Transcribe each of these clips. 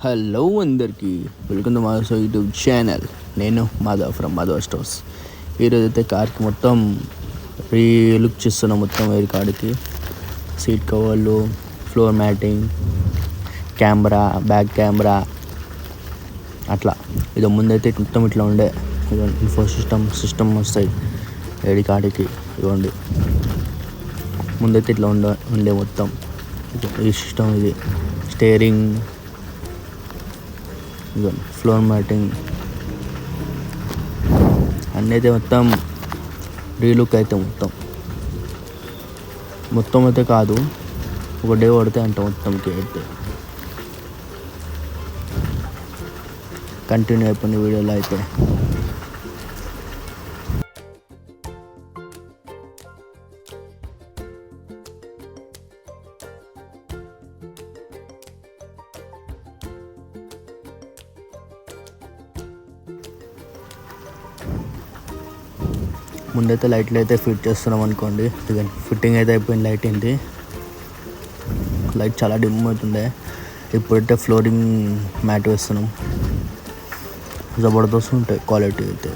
Hello అందరికీ welcome to Madhav YouTube channel. నేను Madhav from Madhav stores. ఈరోజు అయితే కార్కి మొత్తం లుక్ చేస్తున్నాం. మొత్తం ఎయిర్ కార్డ్కి సీట్ కవర్లు, floor matting, camera, back camera అట్లా. ఇది ముందైతే మొత్తం ఇట్లా ఉండే ఇన్ఫో సిస్టమ్ వస్తాయి ఎయిర్ కార్డ్కి. ఇవ్వండి, ముందైతే ఇట్లా ఉండే మొత్తం ఈ సిస్టమ్. ఇది స్టీరింగ్, ఫ్లోర్ మ్యాటింగ్ అన్నీ అయితే మొత్తం రీలుక్ అయితే మొత్తం అయితే కాదు, ఒక డే పడితే అంట మొత్తంకి అయితే. కంటిన్యూ అయిపోయింది వీడియోలో అయితే. ముందైతే లైట్లు అయితే ఫిట్ చేస్తున్నాం అనుకోండి. ఇక ఫిట్టింగ్ అయితే అయిపోయింది. లైట్ చాలా డిమ్ అవుతుండే. ఇప్పుడైతే ఫ్లోరింగ్ మ్యాట్ వేస్తున్నాం. జబర్దస్త్ ఉంటాయి క్వాలిటీ అయితే.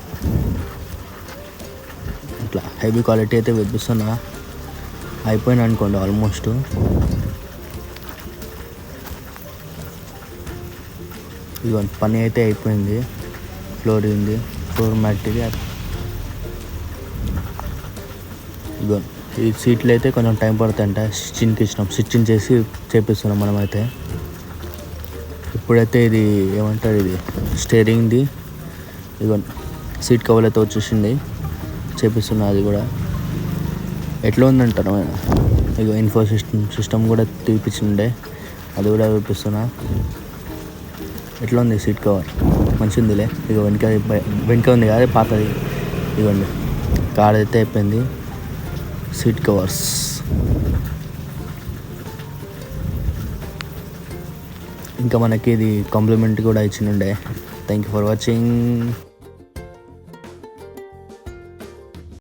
ఇట్లా హెవీ క్వాలిటీ అయితే వేపిస్తున్నా. అయిపోయింది అనుకోండి ఆల్మోస్ట్. ఇక పని అయితే అయిపోయింది. ఫ్లోర్ మ్యాట్ ఇది. ఇగో ఈ సీట్లు అయితే కొంచెం టైం పడుతుందంట. స్టిచ్చింగ్ చేసి చేపిస్తున్నాం మనమైతే. ఇప్పుడైతే ఇది ఏమంటారు, ఇది స్టీరింగ్ది. ఇగో సీట్ కవర్ అయితే వచ్చేసింది, చేపిస్తున్నా. అది కూడా ఎట్లా ఉందంటారు. ఇగో ఇన్ఫో సిస్టమ్ కూడా తీపిచ్చిండే, అది కూడా చూపిస్తున్నా. ఎట్లా ఉంది సీట్ కవర్? మంచిగా ఉందిలే. ఇక వెనక ఉంది కదా పాతది. ఇవ్వండి, కార్ అయితే అయిపోయింది. సీట్ కవర్స్ ఇంకా మనకి ఇది కాంప్లిమెంట్ కూడా ఇచ్చిండే. Thank you for watching.